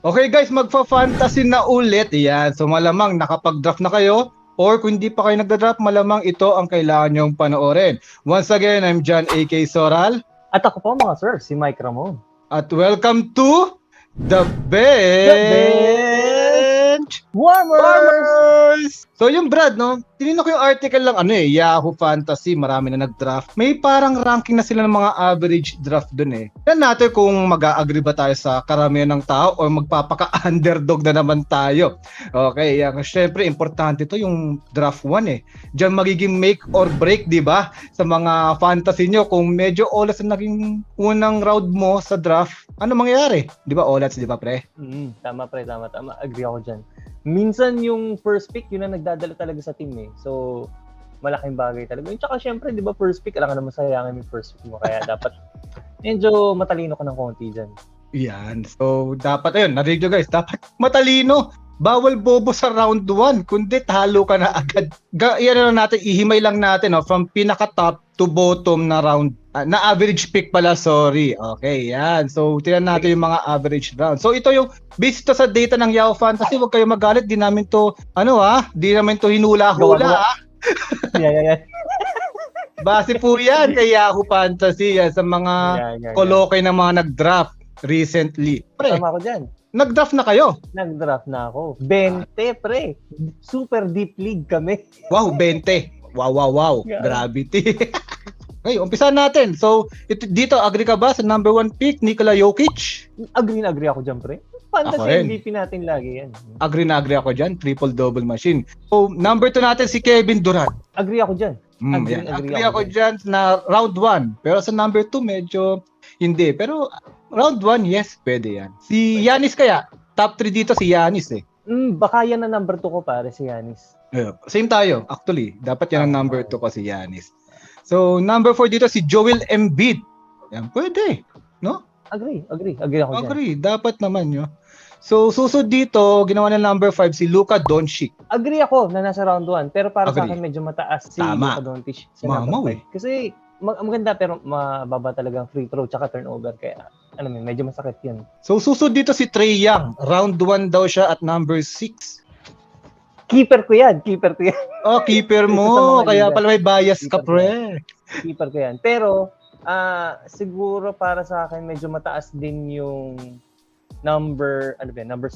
Okay guys, magfa-fantasy na ulit. Yan. So malamang nakapag-draft na kayo or kung hindi pa kayo nagda-draft, malamang ito ang kailangan nyong panoorin. Once again, I'm John A.K. Soral. At ako po mga sir, si Mike Ramon. At welcome to The The Bench Bench Warmers! Warmers! So yung Brad, no? Tinino ko yung article lang, Yahoo Fantasy, marami na nag-draft. May parang ranking na sila ng mga average draft dun eh. Yan natin kung mag-a-agree ba tayo sa karamihan ng tao o magpapaka-underdog na naman tayo. Okay, yan. Siyempre, importante to yung draft 1 eh. Diyan magiging make or break, di ba? Sa mga fantasy nyo, kung medyo olas na naging unang round mo sa draft, ano mangyayari? Di ba olas, di ba pre? Tama pre, tama. Agree ako dyan. Minsan yung first pick, yun ang nagdadala talaga sa team eh. So, malaking bagay talaga. Yung tsaka syempre, di ba first pick, alam ka naman sayangin yung first pick mo. Kaya dapat medyo matalino ka ng konti dyan. Yan. So, dapat, ayun, narinig nyo guys, dapat matalino. Bawal bobo sa round 1, kundi talo ka na agad. Yan na natin, ihimay lang natin, no? From pinaka-top to bottom na round, na average pick pala, sorry. Okay, yan. So, tingnan natin yung mga average round. So, ito yung, based to sa data ng Yahoo Fantasy, huwag kayo magalit, di namin to, di namin to hinula-hula, Yeah. Base po yan kay Yahoo Fantasy, yan, sa mga kolokay ng mga nag-draft recently. Pre, tama ko dyan. nag-draft na kayo? Nag-draft na ako. 20, pre. Super deep league kami. Wow, 20. Wow. Yeah. Gravity. Okay, umpisahan natin. So, dito, agree ka ba sa number 1 pick, Nikola Jokic? Agree ako dyan, pre. Fantasy MVP natin lagi yan. Agree ako dyan. Triple-double machine. So, number 2 natin si Kevin Durant. Agree ako dyan. Agree ako dyan na round 1. Pero sa number 2, medyo hindi. Pero round 1, yes, pwede yan. Si Giannis kaya? Top 3 dito si Giannis eh. Baka yan na number 2 ko pare, si Giannis. Same tayo, actually. Dapat yan ang number 2 ko si Giannis. So, number 4 dito si Joel Embiid. Yan, pwede. No? Agree ako dyan. Agree, dapat naman yun. So, susod dito, ginawa na number 5 si Luka Doncic. Agree ako na nasa round 1, pero para sa akin medyo mataas si Luka Doncic sa number 5. Kasi maganda pero mababa talaga ang free throw tsaka turnover. Kaya, medyo masakit yun. So, susod dito si Trae Young. Round 1 daw siya at number 6. Keeper ko yan. Oh, keeper mo. Kaya pala may bias ka, pre. Keeper ko yan. Pero, siguro para sa akin, medyo mataas din yung number 6.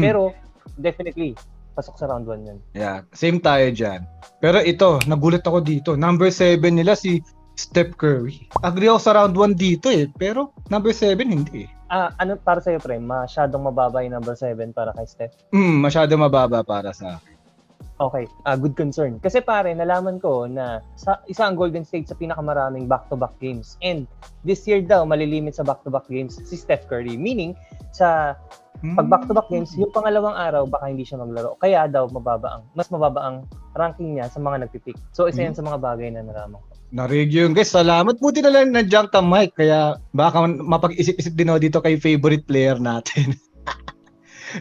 Pero, definitely, pasok sa round 1 yan. Yeah, same tayo dyan. Pero ito, nagulat ako dito. Number 7 nila si Steph Curry. Agree ako sa round 1 dito eh. Pero, number 7 hindi eh. Ano para sa'yo, pre? Masyadong mababa yung number 7 para kay Steph? Masyado mababa para sa akin. Okay, good concern. Kasi pare, nalaman ko na isa ang Golden State sa pinakamaraming back-to-back games. And this year daw, malilimit sa back-to-back games si Steph Curry. Meaning, sa pag back-to-back games, yung pangalawang araw, baka hindi siya maglaro. Kaya daw, mas mababa ang ranking niya sa mga nagpipick. So, isa yan sa mga bagay na nalaman ko. Narinig yun guys, salamat. Buti na lang nandiyan ka Mike, kaya baka mapag-isip-isip din ako dito kay favorite player natin.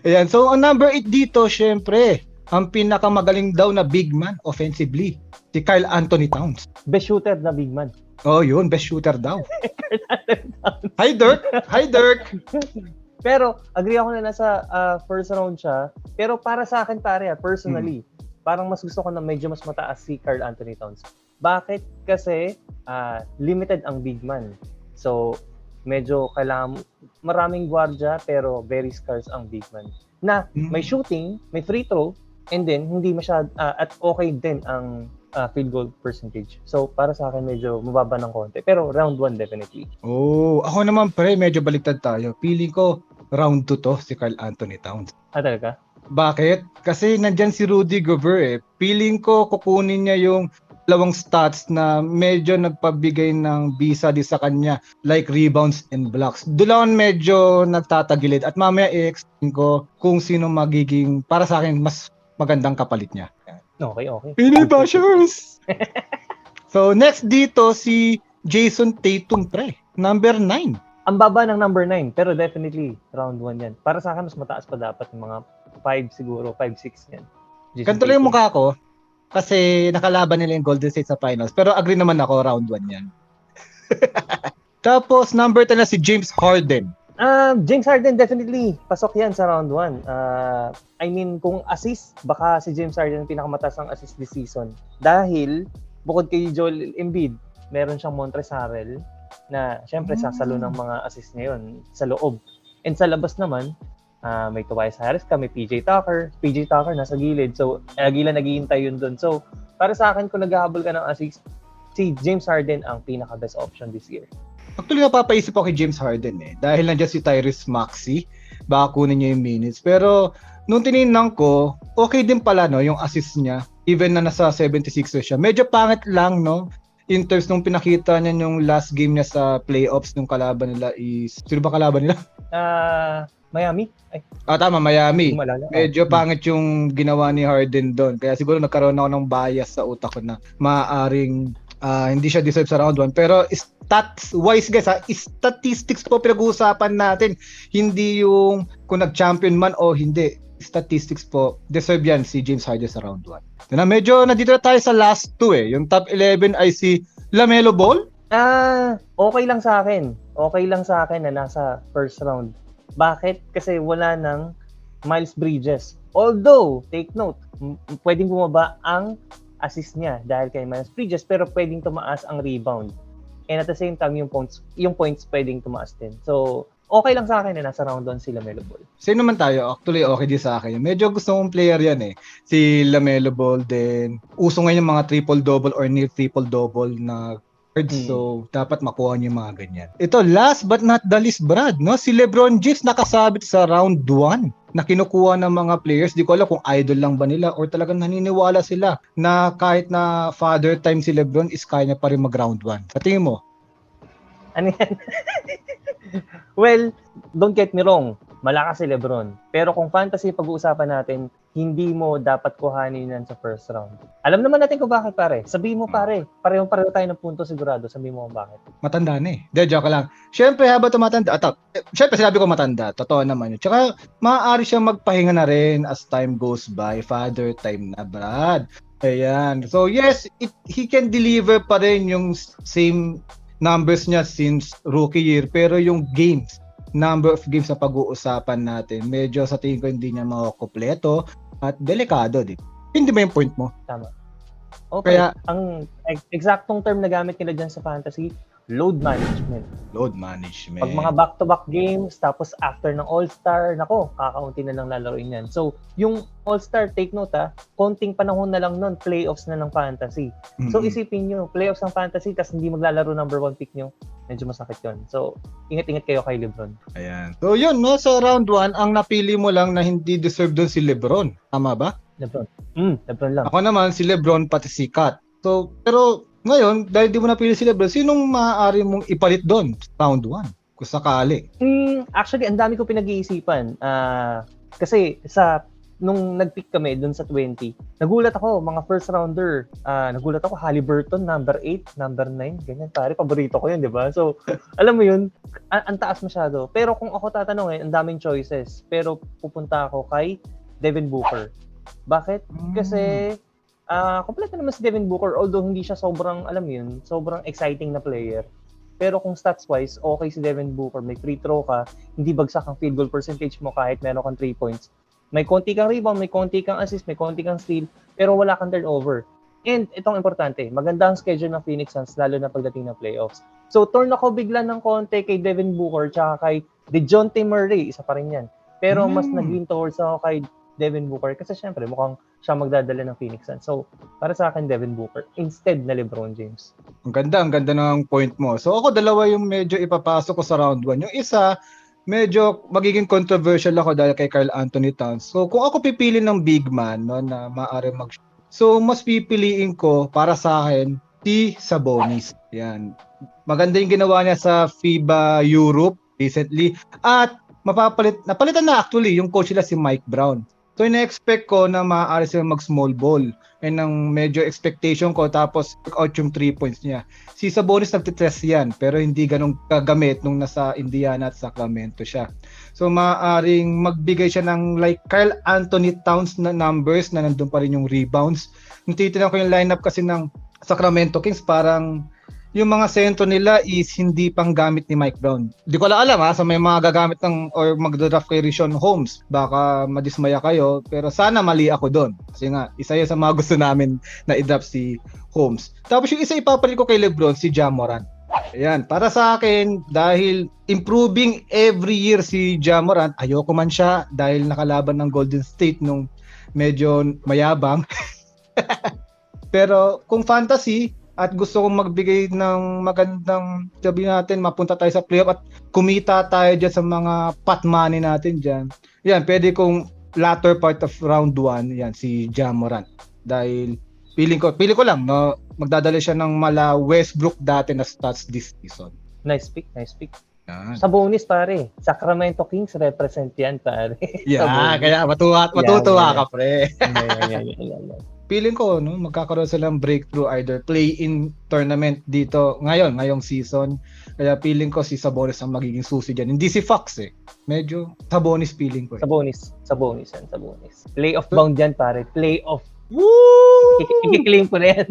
Ayan, so ang number 8 dito, syempre, ang pinakamagaling daw na big man offensively, si Karl Anthony Towns. Best shooter na big man. Oh yun, best shooter daw. Hi Dirk! Pero, agree ako na nasa first round siya. Pero para sa akin pare, personally, parang mas gusto ko na medyo mas mataas si Karl Anthony Towns. Bakit? Kasi limited ang big man. So, medyo kailangan maraming gwardiya pero very scarce ang big man. Na may shooting, may free throw, and then hindi masyad at okay din ang field goal percentage. So, para sa akin medyo mababa ng konti. Pero round 1 definitely. Oh, ako naman pre, medyo baliktad tayo. Feeling ko round 2 to si Karl Anthony Towns. Talaga? Bakit? Kasi nandyan si Rudy Gobert eh. Feeling ko kukunin niya yung dalawang stats na medyo nagpabigay ng bisa di sa kanya, like rebounds and blocks. Doon medyo nagtatagilid at mamaya i-explain ko kung sino magiging, para sa akin, mas magandang kapalit niya. Okay. Pinoy Bashers! So next dito si Jason Tatum pre, number 9. Ang baba ng number 9, pero definitely round 1 yan. Para sa akin, mas mataas pa dapat ng mga 5 siguro, 5-6 yan. Ganito lang yung mukha ko. Kasi nakalaban nila yung Golden State sa finals. Pero agree naman ako, round 1 yan. Tapos, number 10 na si James Harden. James Harden definitely pasok yan sa round 1. I mean, kung assist, baka si James Harden pinakamataas ang assist this season. Dahil, bukod kay Joel Embiid, meron siyang Montrezl Harrell na syempre sasalo ng mga assist ngayon sa loob. And sa labas naman, may Tobias Harris ka, may PJ Tucker. PJ Tucker nasa gilid. So, gila naghihintay yun dun. So, para sa akin, kung naghahabol ka ng assist, si James Harden ang pinaka-best option this year. Actually, napapaisip ako kay James Harden dahil nandiyan si Tyrese Maxey, baka kunin niya yung minutes. Pero nung tinignan ko, okay din pala yung assist niya, even na nasa 76 siya. Medyo pangit lang in terms nung pinakita niya yung last game niya sa playoffs nung kalaban nila is... Sino ba kalaban nila? Miami? Tama, Miami. Medyo pangit yung ginawa ni Harden doon. Kaya siguro nagkaroon ako ng bias sa utak ko na maaaring hindi siya deserve sa round 1. Pero stats-wise guys, statistics po pinag-uusapan natin. Hindi yung kung nag-champion man o hindi. Statistics po, deserve yan si James Harden sa round 1. Medyo nandito na tayo sa last 2 Yung top 11 ay si LaMelo Ball. Okay lang sa akin. Okay lang sa akin na nasa first round. Bakit? Kasi wala ng Miles Bridges. Although, take note, pwedeng bumaba ang assist niya dahil kay Miles Bridges, pero pwedeng tumaas ang rebound. And at the same time, yung points pwedeng tumaas din. So, okay lang sa akin na nasa round 1 si LaMelo Ball. Sino naman tayo? Actually, okay din sa akin. Medyo gusto kong player yan Si LaMelo Ball din. Uso ngayon yung mga triple-double or near triple-double na cards. So, dapat makuha niyo yung mga ganyan. Ito, last but not the least, Brad. Si LeBron James nakasabit sa round 1 na kinukuha ng mga players. Di ko alam kung idol lang ba nila or talagang naniniwala sila na kahit na father time si LeBron is kaya niya pa rin mag-round 1. Sa tingin mo? Ano yan? Well, don't get me wrong. Malakas si LeBron. Pero kung fantasy pag-uusapan natin, hindi mo dapat kuhanin yan sa first round. Alam naman natin kung bakit, pare. Sabihin mo, pare. Pareho tayo ng punto sigurado. Sabihin mo kung bakit. Matanda na joke lang. Siyempre, habang tumatanda, siyempre sinabi ko matanda. Totoo naman yun. Tsaka, maaari siyang magpahinga na rin as time goes by. Father time na, Brad. Ayan. So, yes, he can deliver pa rin yung same numbers niya since rookie year. Pero yung number of games na pag-uusapan natin, medyo sa tingin ko hindi niya makukumpleto at delikado, di ba? Hindi ba yung point mo? Tama. Okay. Kaya, ang eksaktong term na gamit nila dyan sa fantasy, load management. Load management. Pag mga back-to-back games, tapos after ng All-Star, kakaunti na lang lalaroin yan. So, yung All-Star, take note konting panahon na lang nun, playoffs na ng fantasy. So, isipin nyo, playoffs ng fantasy, tas hindi maglalaro number 1 pick nyo, medyo masakit yun. So, ingat-ingat kayo kay LeBron. Ayan. So, yun, sa round 1, ang napili mo lang na hindi deserve doon si LeBron. Tama ba? LeBron. LeBron lang. Ako naman, si LeBron pati si Kat. So, pero ngayon, dahil di mo napili si LeBron, sinong maaari mong ipalit doon round 1? Kung sakali. Actually, ang dami ko pinag-iisipan. Kasi nung nag-pick kami doon sa 20, nagulat ako, mga first rounder. Nagulat ako, Haliburton, number 8, number 9, ganyan. Pare, paborito ko yun, di ba? So, alam mo yun, ang taas masyado. Pero kung ako tatanungin, ang daming choices. Pero pupunta ako kay Devin Booker. Bakit? Kasi kompleto naman si Devin Booker, although hindi siya sobrang, alam mo yun, sobrang exciting na player. Pero kung stats-wise, okay si Devin Booker, may free throw ka, hindi bagsak ang field goal percentage mo kahit meron kang 3 points. May konti kang rebound, may konti kang assist, may konti kang steal, pero wala kang turnover. And itong importante, maganda ang schedule ng Phoenix Suns, lalo na pagdating ng playoffs. So, turn ako bigla ng konti kay Devin Booker, tsaka kay DeJounte Murray, isa pa rin yan. Pero mas nag-lean towards ako kay Devin Booker kasi syempre mukhang siya magdadala ng Phoenix Suns. So, para sa akin, Devin Booker instead na LeBron James. Ang ganda ng point mo. So, ako dalawa yung medyo ipapasok ko sa round 1. Yung isa, medyo magiging controversial ako dahil kay Karl Anthony Towns. So, kung ako pipili ng big man na maaari so, mas pipiliin ko para sa akin si Sabonis. Yan. Maganda yung ginawa niya sa FIBA Europe recently. At napalitan na actually yung coach nila si Mike Brown. So, ina-expect ko na maaari sila mag-small ball. And ang medyo expectation ko, tapos work out yung 3 points niya. Si Sabonis nagtitest yan, pero hindi ganun kagamit nung nasa Indiana at Sacramento siya. So, maaaring magbigay siya ng like Karl Anthony Towns na numbers na nandun pa rin yung rebounds. Nung titignan ko yung lineup kasi ng Sacramento Kings, parang yung mga sentro nila is hindi pang gamit ni Mike Brown. Di ko lang alam sa may mga gagamit ng or magdraft kay Richaun Holmes. Baka madismaya kayo, pero sana mali ako doon. Kasi nga, isa yun sa mga gusto namin na i-draft si Holmes. Tapos yung isa ipapalit ko kay LeBron, si Ja Morant. Ayan, para sa akin, dahil improving every year si Ja Morant, ayoko man siya dahil nakalaban ng Golden State nung medyo mayabang. Pero kung fantasy, at gusto kong magbigay ng magandang, sabi natin, mapunta tayo sa playoff at kumita tayo dyan sa mga pot money natin dyan. Yan, pwede kong latter part of round 1, yan, si Ja Morant. Dahil, feeling ko lang, no, magdadala siya ng mala Westbrook dati na stats this season. Nice pick, nice pick. Yan. Sa bonus, pare. Sacramento Kings represent yan, pare. Yeah, kaya matutuwa ka, pre. Yan. Feeling ko, no, magkakaroon silang breakthrough either play-in tournament dito ngayong season. Kaya feeling ko si Sabonis ang magiging susi dyan. Hindi si Fox Medyo Sabonis feeling ko. Sa bonus. Playoff bound yan, pare. Playoff. Woo! I-claim ko na yan.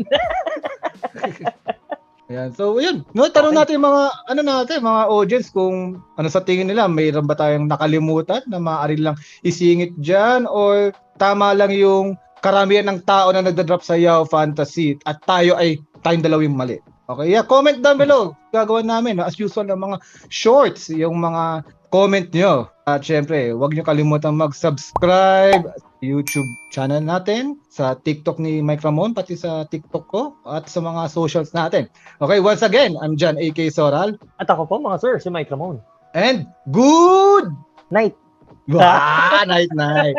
Ayan. So, yun. No, tanong natin mga audience kung ano sa tingin nila. Mayroon ba tayong nakalimutan na maaari lang isingit dyan or tama lang yung karamihan ng tao na nagda-drop sa Yahoo Fantasy at tayong dalawang mali. Okay, yeah, comment down below. Gagawin namin, as usual, ng mga shorts, yung mga comment nyo. At syempre, huwag nyo kalimutan mag-subscribe sa YouTube channel natin, sa TikTok ni Mike Ramon, pati sa TikTok ko, at sa mga socials natin. Okay, once again, I'm John A.K. Soral. At ako po, mga sir, si Mike Ramon. And good Night. night.